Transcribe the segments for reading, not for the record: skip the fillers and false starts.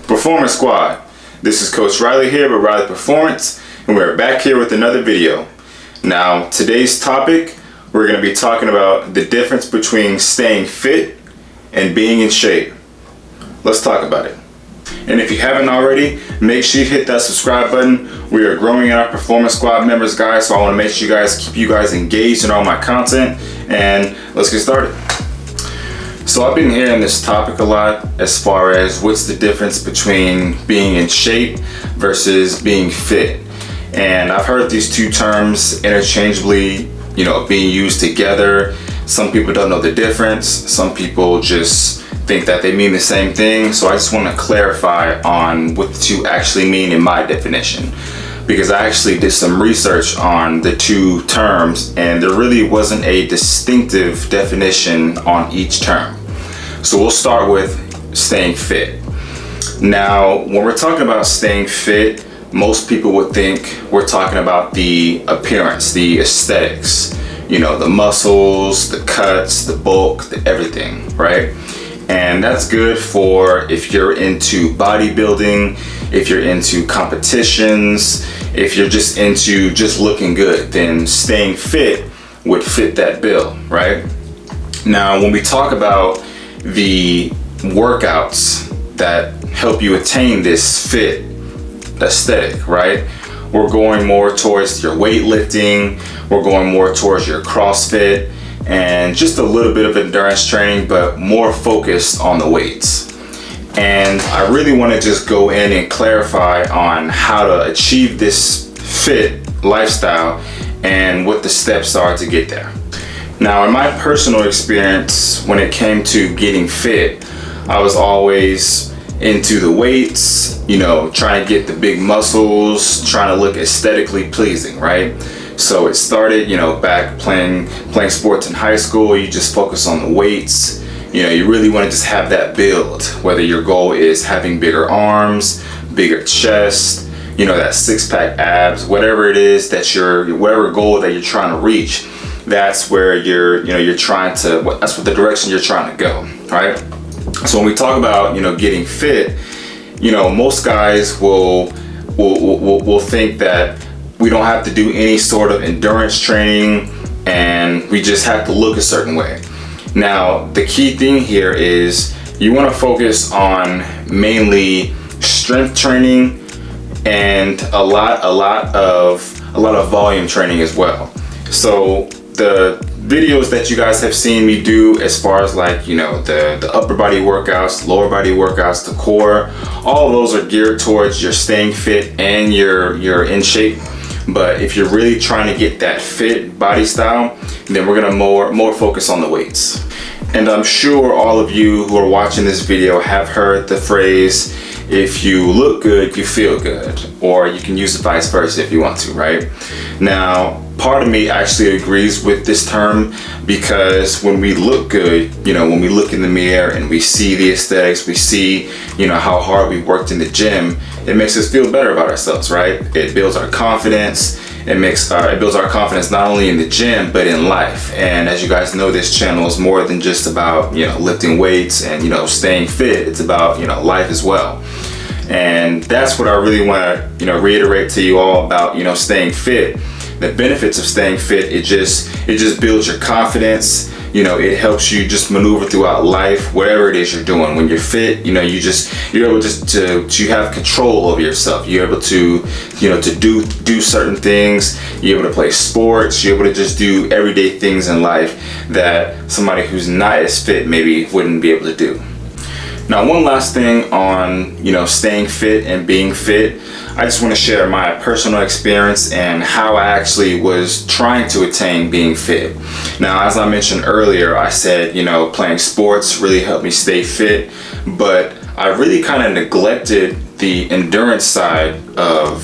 Performance Squad. This is Coach Riley here with Riley Performance, and we're back here with another video. Now, today's topic, we're going to be talking about the difference between staying fit and being in shape. Let's talk about it. And if you haven't already, make sure you hit that subscribe button. We are growing our Performance Squad members, guys, so I want to make sure you guys keep you guys engaged in all my content, and let's get started. So I've been hearing this topic a lot as far as what's the difference between being in shape versus being fit. And I've heard these two terms interchangeably, being used together. Some people don't know the difference. Some people just think that they mean the same thing. So I just want to clarify on what the two actually mean in my definition, because I actually did some research on the two terms and there really wasn't a distinctive definition on each term. So we'll start with staying fit. Now, when we're talking about staying fit, most people would think we're talking about the appearance, the aesthetics, the muscles, the cuts, the bulk, the everything, right? And that's good for if you're into bodybuilding, if you're into competitions, if you're just into just looking good, then staying fit would fit that bill, right? Now, when we talk about the workouts that help you attain this fit aesthetic, right? We're going more towards your weightlifting, we're going more towards your CrossFit, and just a little bit of endurance training, but more focused on the weights. And I really want to just go in and clarify on how to achieve this fit lifestyle and what the steps are to get there. Now, in my personal experience, when it came to getting fit, I was always into the weights, trying to get the big muscles, trying to look aesthetically pleasing, right? So it started, back playing sports in high school. You just focus on the weights. You really want to just have that build, whether your goal is having bigger arms, bigger chest, that six-pack abs, whatever it is that whatever goal that you're trying to reach. That's where you're trying to, that's what the direction you're trying to go, right? So when we talk about, getting fit, most guys will think that we don't have to do any sort of endurance training and we just have to look a certain way. Now, the key thing here is you want to focus on mainly strength training and a lot of volume training as well. So the videos that you guys have seen me do as far as the upper body workouts, lower body workouts, the core, all of those are geared towards your staying fit and you're in shape. But if you're really trying to get that fit body style, then we're gonna more focus on the weights. And I'm sure all of you who are watching this video have heard the phrase, if you look good, you feel good, or you can use it vice versa if you want to, right? Now, part of me actually agrees with this term because when we look good, when we look in the mirror and we see the aesthetics, we see, how hard we worked in the gym, it makes us feel better about ourselves, right? It builds our confidence. It builds our confidence not only in the gym, but in life. And as you guys know, this channel is more than just about, lifting weights and, staying fit. It's about, life as well. And that's what I really want to, reiterate to you all about, staying fit. The benefits of staying fit, it just builds your confidence. It helps you just maneuver throughout life, whatever it is you're doing. When you're fit, you're able to have control over yourself. You're able to, to do certain things. You're able to play sports. You're able to just do everyday things in life that somebody who's not as fit maybe wouldn't be able to do. Now, one last thing on, staying fit and being fit. I just want to share my personal experience and how I actually was trying to attain being fit. Now, as I mentioned earlier, I said, playing sports really helped me stay fit, but I really kind of neglected the endurance side of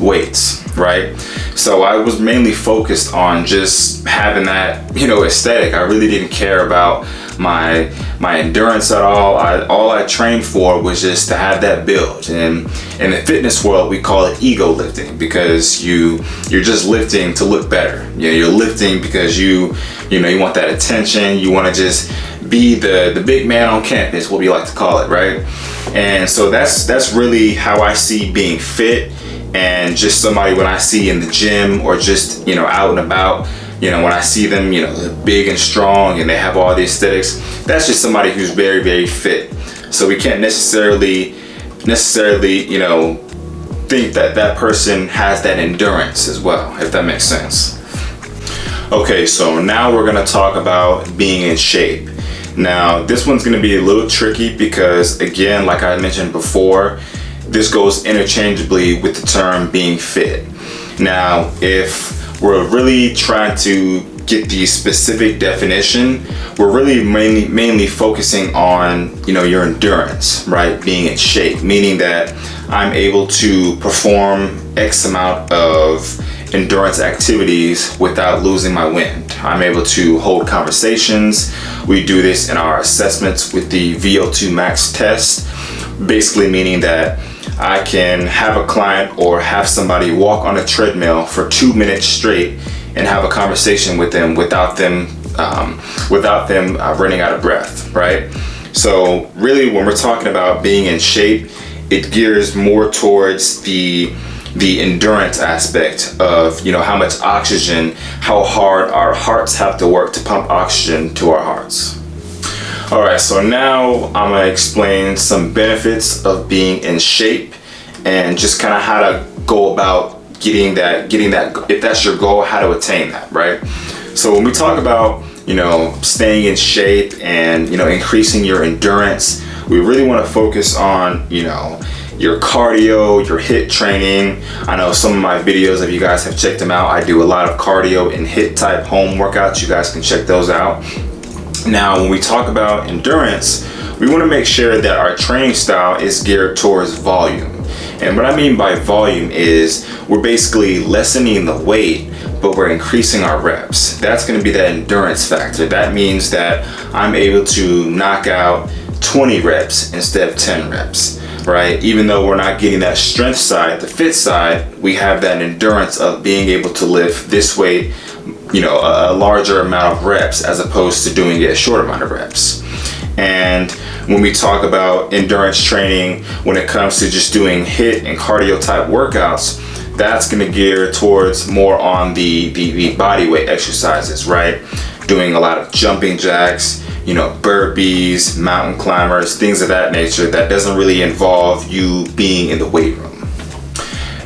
weights, right? So I was mainly focused on just having that, aesthetic. I really didn't care about my endurance at all. All I trained for was just to have that build. And in the fitness world, we call it ego lifting, because you're just lifting to look better. You're lifting because you want that attention. You want to just be the big man on campus, what we like to call it, right? And so that's really how I see being fit. And just somebody when I see in the gym or just, out and about, when I see them, they're big and strong and they have all the aesthetics, that's just somebody who's very, very fit. So we can't necessarily, think that person has that endurance as well, if that makes sense. Okay, so now we're gonna talk about being in shape. Now, this one's gonna be a little tricky because, again, like I mentioned before, this goes interchangeably with the term being fit. Now, if we're really trying to get the specific definition, we're really mainly focusing on, your endurance, right? Being in shape, meaning that I'm able to perform X amount of endurance activities without losing my wind. I'm able to hold conversations. We do this in our assessments with the VO2 max test, basically meaning that I can have a client or have somebody walk on a treadmill for 2 minutes straight and have a conversation with them without them running out of breath, right? So really, when we're talking about being in shape, it gears more towards the endurance aspect of, how much oxygen, how hard our hearts have to work to pump oxygen to our hearts. All right, so now I'm gonna explain some benefits of being in shape and just kind of how to go about getting that, if that's your goal, how to attain that, right? So when we talk about, staying in shape and, increasing your endurance, we really want to focus on, your cardio, your HIIT training. I know some of my videos, if you guys have checked them out, I do a lot of cardio and HIIT type home workouts. You guys can check those out. Now, when we talk about endurance, we want to make sure that our training style is geared towards volume. And what I mean by volume is we're basically lessening the weight, but we're increasing our reps. That's going to be that endurance factor. That means that I'm able to knock out 20 reps instead of 10 reps, right? Even though we're not getting that strength side, the fit side, we have that endurance of being able to lift this weight, a larger amount of reps as opposed to doing it a short amount of reps. And when we talk about endurance training, when it comes to just doing HIIT and cardio type workouts, that's going to gear towards more on the body weight exercises, right? Doing a lot of jumping jacks, burpees, mountain climbers, things of that nature that doesn't really involve you being in the weight room.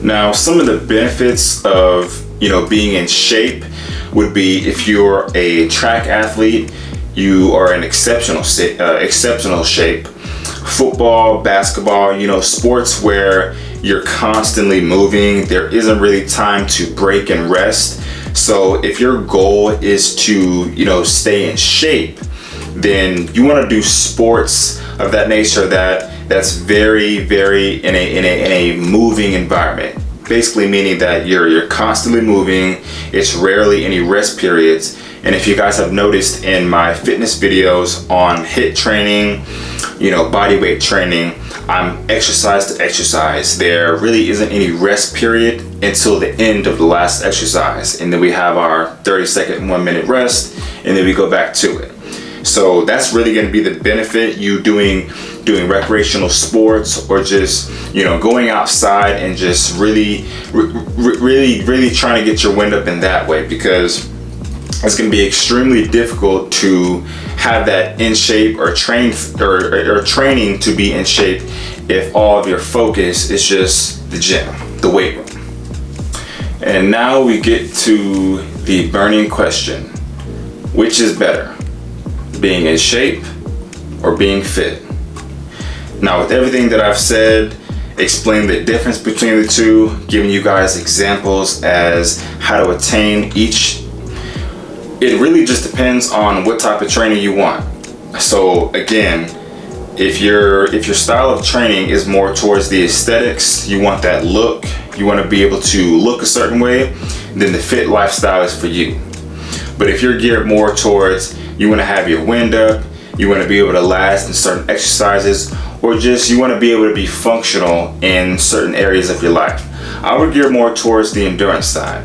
Now, some of the benefits of, being in shape would be if you're a track athlete, you are in exceptional shape. Football, basketball, sports where you're constantly moving, there isn't really time to break and rest. So if your goal is to, stay in shape, then you want to do sports of that nature that's very, very in a moving environment. Basically meaning that you're constantly moving. It's rarely any rest periods. And if you guys have noticed in my fitness videos on HIIT training, body weight training, I'm exercise to exercise. There really isn't any rest period until the end of the last exercise. And then we have our 30-second, 1 minute rest, and then we go back to it. So that's really going to be the benefit, you doing recreational sports or just, going outside and just really trying to get your wind up in that way, because it's going to be extremely difficult to have that in shape or training to be in shape if all of your focus is just the gym, the weight room. And now we get to the burning question. Which is better, being in shape or being fit? Now, with everything that I've said, explain the difference between the two, giving you guys examples as how to attain each, it really just depends on what type of training you want. So again, if your style of training is more towards the aesthetics, you want that look, you want to be able to look a certain way, then the fit lifestyle is for you. But if you're geared more towards, you want to have your wind up, you want to be able to last in certain exercises, or just you want to be able to be functional in certain areas of your life, I would gear more towards the endurance side.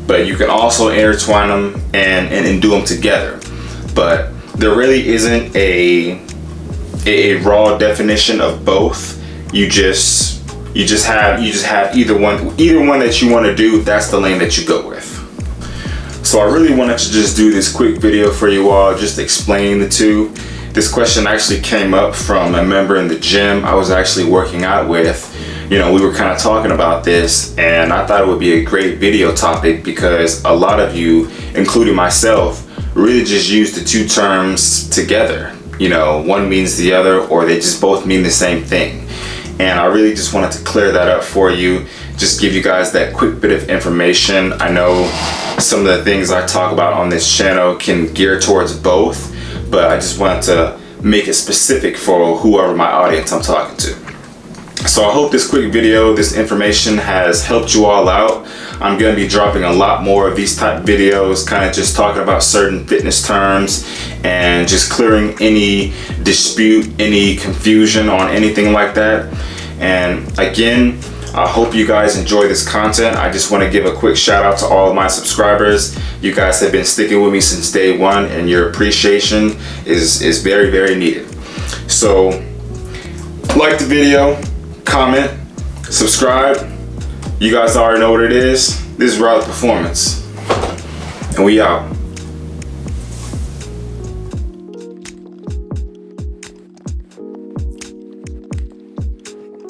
But you can also intertwine them and do them together. But there really isn't a raw definition of both. You just have either one that you want to do. That's the lane that you go with. So I really wanted to just do this quick video for you all, just explain the two. This question actually came up from a member in the gym I was actually working out with. We were kind of talking about this, and I thought it would be a great video topic because a lot of you, including myself, really just use the two terms together. One means the other, or they just both mean the same thing. And I really just wanted to clear that up for you, just give you guys that quick bit of information. I know some of the things I talk about on this channel can gear towards both, but I just wanted to make it specific for whoever my audience I'm talking to. So I hope this quick video, this information has helped you all out. I'm going to be dropping a lot more of these type videos, kind of just talking about certain fitness terms and just clearing any dispute, any confusion on anything like that. And again, I hope you guys enjoy this content. I just want to give a quick shout out to all of my subscribers. You guys have been sticking with me since day one, and your appreciation is very, very needed. So like the video, comment, subscribe. You guys already know what it is. This is Riley Performance, and we out.